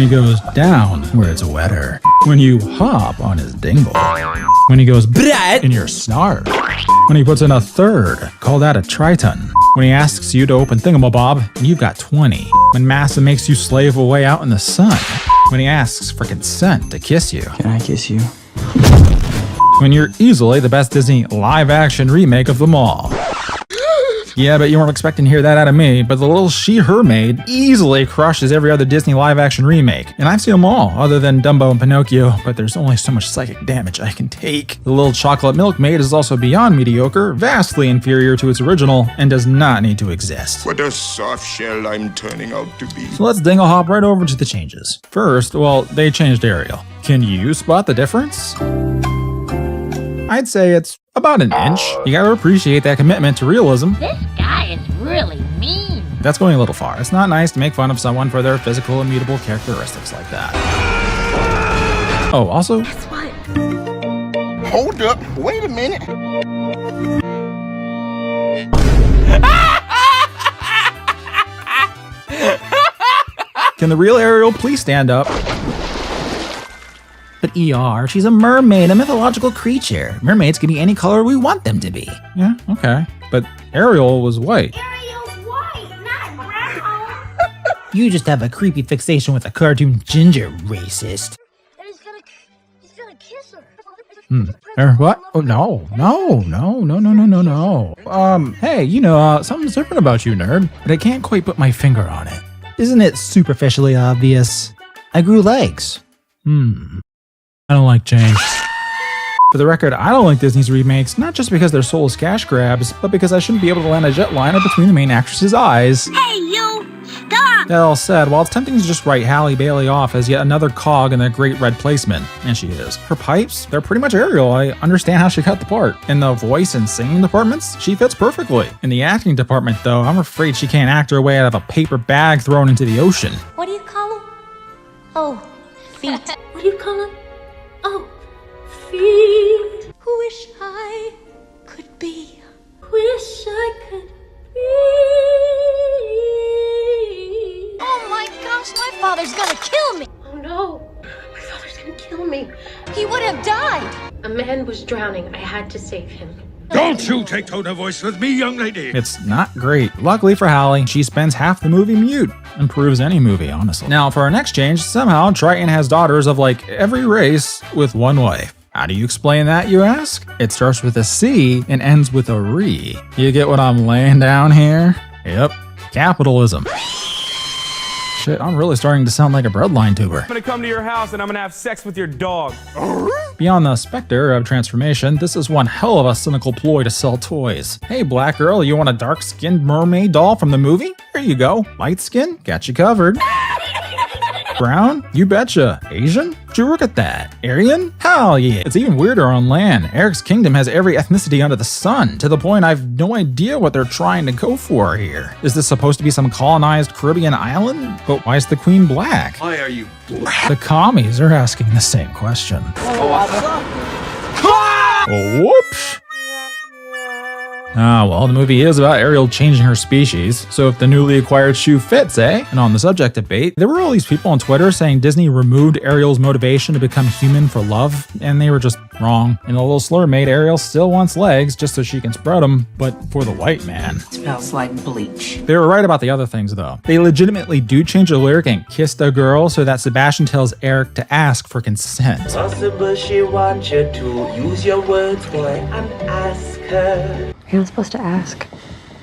When he goes down where it's wetter. When you hop on his dingle. When he goes brat in your snarf. When he puts in a third, call that a triton. When he asks you to open thingamabob, and you've got 20. When Massa makes you slave away out in the sun. When he asks for consent to kiss you. Can I kiss you? When you're easily the best Disney live-action remake of them all. Yeah, but you weren't expecting to hear that out of me, but the little Rmaid easily crushes every other Disney live-action remake. And I've seen them all, other than Dumbo and Pinocchio, but there's only so much psychic damage I can take. The little chocolate milkmaid is also beyond mediocre, vastly inferior to its original, and does not need to exist. What a soft shell I'm turning out to be. So let's dingle hop right over to the changes. First, well, they changed Ariel. Can you spot the difference? I'd say it's about an inch. You gotta appreciate that commitment to realism. This guy is really mean. That's going a little far. It's not nice to make fun of someone for their physical immutable characteristics like that. Oh, also... Guess what? Hold up, wait a minute. Can the real Ariel please stand up? But ER, she's a mermaid, a mythological creature. Mermaids can be any color we want them to be. Yeah, okay. But Ariel was white. Ariel's white, not brown. You just have a creepy fixation with a cartoon ginger, racist. And he's gonna kiss her. What? Oh, no. Hey, something's different about you, nerd. But I can't quite put my finger on it. Isn't it superficially obvious? I grew legs. I don't like change. For the record, I don't like Disney's remakes, not just because they're soulless cash grabs, but because I shouldn't be able to land a jetliner between the main actress's eyes. Hey, you! Stop! That all said, while it's tempting to just write Halle Bailey off as yet another cog in their great red placement, and she is, her pipes, they're pretty much Ariel. I understand how she got the part. In the voice and singing departments, she fits perfectly. In the acting department, though, I'm afraid she can't act her way out of a paper bag thrown into the ocean. What do you call them? Oh, feet. What do you call them? Oh, feet. Wish I could be. Wish I could be. Oh my gosh, my father's gonna kill me. Oh no, my father's gonna kill me. He would have died. A man was drowning. I had to save him. Don't you take tone of voice with me, young lady. It's not great. Luckily for Halle, she spends half the movie mute. Improves any movie, honestly. Now, for our next change, somehow Triton has daughters of like every race with one wife. How do you explain that, you ask? It starts with a C and ends with a re. You get what I'm laying down here? Yep, capitalism. Shit, I'm really starting to sound like a breadline tuber. I'm gonna come to your house and I'm gonna have sex with your dog. Beyond the specter of transformation, this is one hell of a cynical ploy to sell toys. Hey, black girl, you want a dark-skinned mermaid doll from the movie? Here you go. Light skin? Got you covered. Brown? You betcha. Asian? Would you look at that? Aryan? Hell yeah. It's even weirder on land. Eric's kingdom has every ethnicity under the sun, to the point I've no idea what they're trying to go for here. Is this supposed to be some colonized Caribbean island? But why is the queen black? Why are you black? The commies are asking the same question. Oh, whoops. Ah, well, the movie is about Ariel changing her species, so if the newly acquired shoe fits, eh? And on the subject of bait, there were all these people on Twitter saying Disney removed Ariel's motivation to become human for love, and they were just wrong. And the little slur made Ariel still wants legs just so she can spread them, but for the white man. Smells like bleach. They were right about the other things, though. They legitimately do change the lyric and kiss the girl so that Sebastian tells Eric to ask for consent. Possible she wants you to use your words, boy, and ask her. You're not supposed to ask.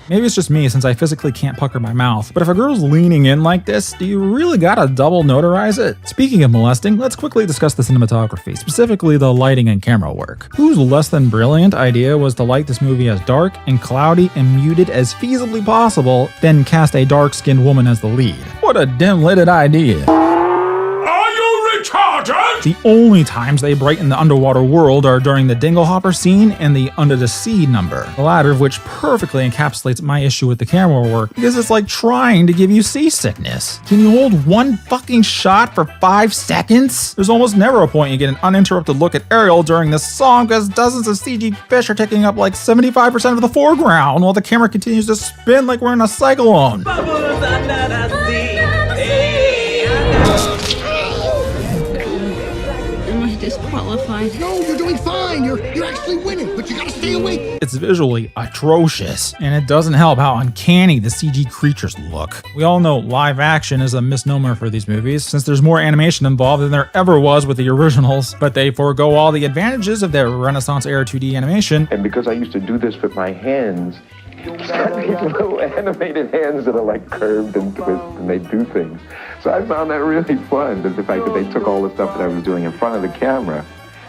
Maybe it's just me since I physically can't pucker my mouth, but if a girl's leaning in like this, do you really gotta double notarize it? Speaking of molesting, let's quickly discuss the cinematography, specifically the lighting and camera work. Whose less than brilliant idea was to light this movie as dark and cloudy and muted as feasibly possible, then cast a dark-skinned woman as the lead? What a dim-lidded idea. The only times they brighten the underwater world are during the Dinglehopper scene and the Under the Sea number, the latter of which perfectly encapsulates my issue with the camera work because it's like trying to give you seasickness. Can you hold one fucking shot for 5 seconds? There's almost never a point you get an uninterrupted look at Ariel during this song because dozens of CG fish are taking up like 75% of the foreground while the camera continues to spin like we're in a cyclone. Bubbles under the sea. qualify. No, you're doing fine. You're actually winning, but you gotta stay awake. It's visually atrocious, and it doesn't help how uncanny the CG creatures look. We all know live action is a misnomer for these movies, since there's more animation involved than there ever was with the originals, but they forego all the advantages of their Renaissance-era 2D animation. And because I used to do this with my hands, these little animated hands that are like curved and twisted and they do things. So I found that really fun, the fact that they took all the stuff that I was doing in front of the camera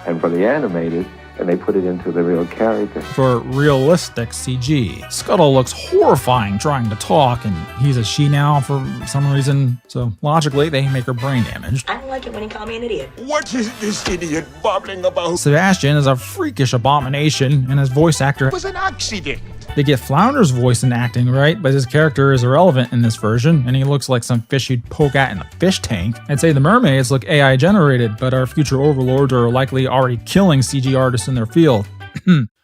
and for the animated, and they put it into the real character. For realistic CG. Scuttle looks horrifying trying to talk, and he's a she now for some reason, so logically they make her brain damaged. I don't like it when he called me an idiot. What is this idiot babbling about? Sebastian is a freakish abomination, and his voice actor It was an accident. They get Flounder's voice and acting right, but his character is irrelevant in this version, and he looks like some fish you'd poke at in a fish tank. I'd say the mermaids look AI generated, but our future overlords are likely already killing CG artists in their field.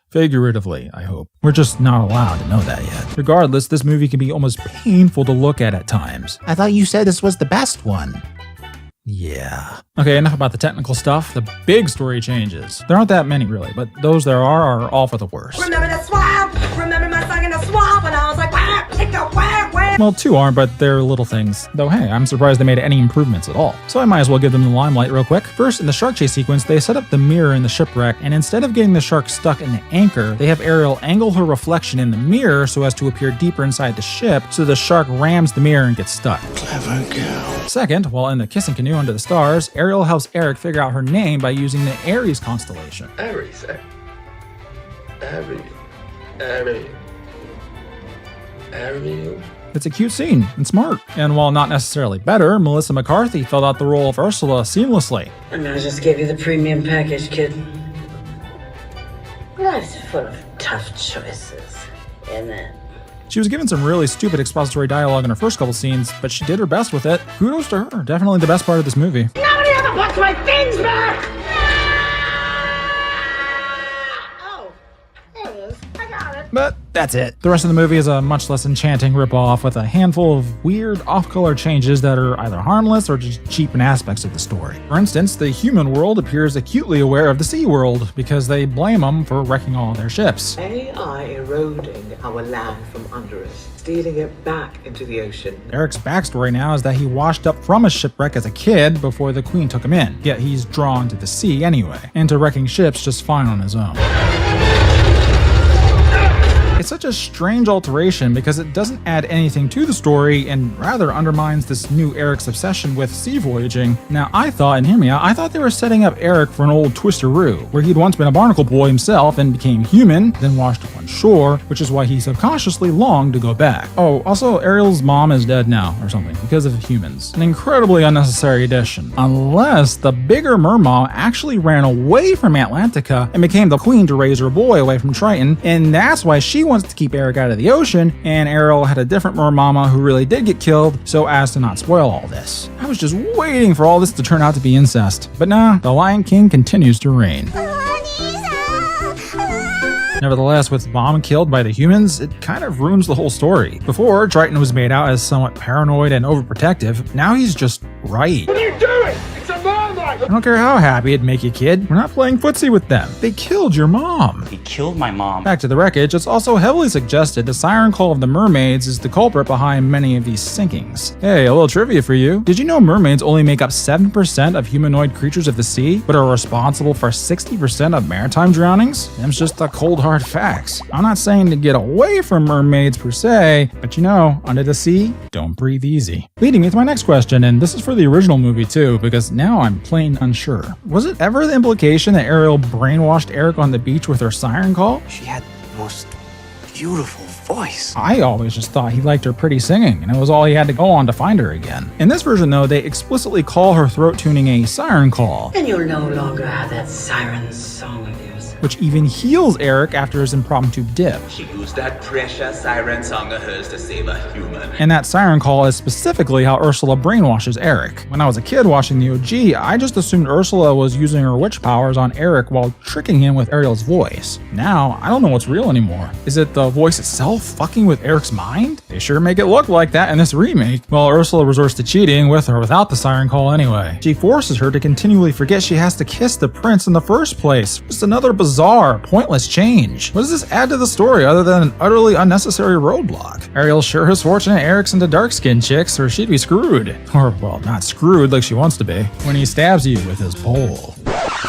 Figuratively, I hope. We're just not allowed to know that yet. Regardless, this movie can be almost painful to look at times. I thought you said this was the best one. Yeah. Okay, enough about the technical stuff. The big story changes. There aren't that many really, but those there are all for the worst. Remember the swab? Remember my song in the swab? And I was like, whap, take the whap, whap. Well, two aren't, but they're little things. Though, hey, I'm surprised they made any improvements at all. So I might as well give them the limelight real quick. First, in the shark chase sequence, they set up the mirror in the shipwreck, and instead of getting the shark stuck in the anchor, they have Ariel angle her reflection in the mirror so as to appear deeper inside the ship, so the shark rams the mirror and gets stuck. Clever girl. Second, while in the kissing canoe under the stars, Ariel helps Eric figure out her name by using the Aries constellation. Aries. It's a cute scene and smart. And while not necessarily better, Melissa McCarthy filled out the role of Ursula seamlessly. And I just gave you the premium package, kid. Life's full of tough choices, isn't it? She was given some really stupid expository dialogue in her first couple scenes, but she did her best with it. Kudos to her. Definitely the best part of this movie. Nobody ever puts my things back! Oh, there it is. I got it. But that's it. The rest of the movie is a much less enchanting ripoff with a handful of weird off-color changes that are either harmless or just cheapen aspects of the story. For instance, the human world appears acutely aware of the sea world because they blame them for wrecking all their ships. AI eroding our land from under us, stealing it back into the ocean. Eric's backstory now is that he washed up from a shipwreck as a kid before the Queen took him in, yet he's drawn to the sea anyway, and to wrecking ships just fine on his own. It's such a strange alteration because it doesn't add anything to the story and rather undermines this new Eric's obsession with sea voyaging. Now I thought, and hear me out, I thought they were setting up Eric for an old twisteroo, where he'd once been a barnacle boy himself and became human, then washed up on shore, which is why he subconsciously longed to go back. Oh, also Ariel's mom is dead now, or something, because of humans. An incredibly unnecessary addition. Unless the bigger mermaid actually ran away from Atlantica and became the queen to raise her boy away from Triton, and that's why she wants to keep Eric out of the ocean, and Ariel had a different mermama who really did get killed, so as to not spoil all this. I was just waiting for all this to turn out to be incest. But nah, the Lion King continues to reign. Nevertheless, with Mom killed by the humans, it kind of ruins the whole story. Before, Triton was made out as somewhat paranoid and overprotective. Now he's just right. What are you doing? It's a mermaid! I don't care how happy it'd make you, kid. We're not playing footsie with them. They killed your mom. He killed my mom. Back to the wreckage, it's also heavily suggested the siren call of the mermaids is the culprit behind many of these sinkings. Hey, a little trivia for you. Did you know mermaids only make up 7% of humanoid creatures of the sea, but are responsible for 60% of maritime drownings? Them's just the cold hard facts. I'm not saying to get away from mermaids per se, but you know, under the sea, don't breathe easy. Leading me to my next question, and this is for the original movie too, because now I'm plain unsure. Was it ever the implication that Ariel brainwashed Eric on the beach with her siren call? She had the most beautiful voice. I always just thought he liked her pretty singing, and it was all he had to go on to find her again. In this version though, they explicitly call her throat tuning a siren call. And you'll no longer have that siren song of yours. which even heals Eric after his impromptu dip. She used that precious siren song of hers to save a human. And that siren call is specifically how Ursula brainwashes Eric. When I was a kid watching the OG, I just assumed Ursula was using her witch powers on Eric while tricking him with Ariel's voice. Now, I don't know what's real anymore. Is it the voice itself fucking with Eric's mind? They sure make it look like that in this remake. Well, Ursula resorts to cheating with or without the siren call anyway. She forces her to continually forget she has to kiss the prince in the first place. Just another bizarre, pointless change. What does this add to the story other than an utterly unnecessary roadblock? Ariel sure is fortunate Eric's into dark-skinned chicks or she'd be screwed. Or, well, not screwed like she wants to be. When he stabs you with his pole.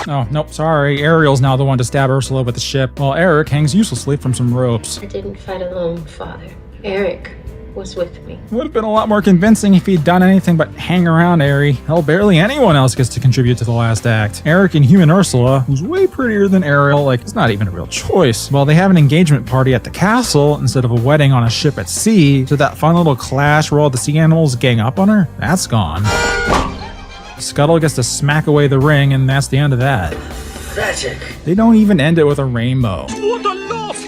Oh, nope, sorry. Ariel's now the one to stab Ursula with the ship, while Eric hangs uselessly from some ropes. I didn't fight alone, Father. Eric was with me. Would have been a lot more convincing if he'd done anything but hang around Ari. Hell, barely anyone else gets to contribute to the last act. Eric and human Ursula, who's way prettier than Ariel, like, it's not even a real choice. Well, they have an engagement party at the castle instead of a wedding on a ship at sea, so that fun little clash where all the sea animals gang up on her, that's gone. Scuttle gets to smack away the ring, and that's the end of that. Tragic. They don't even end it with a rainbow.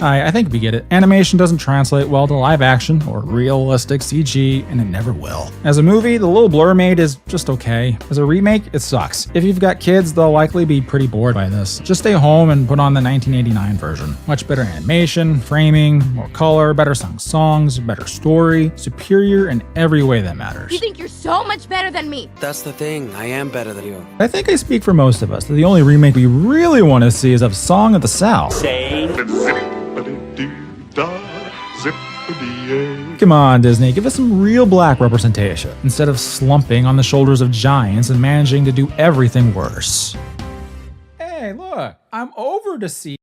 I think we get it. Animation doesn't translate well to live action or realistic CG, and it never will. As a movie, The Little Mermaid is just okay. As a remake, it sucks. If you've got kids, they'll likely be pretty bored by this. Just stay home and put on the 1989 version. Much better animation, framing, more color, better sung songs, better story, superior in every way that matters. You think you're so much better than me? That's the thing. I am better than you. I think I speak for most of us that the only remake we really want to see is of Song of the South. Come on, Disney, give us some real black representation, instead of slumping on the shoulders of giants and managing to do everything worse. Hey, look, I'm over to see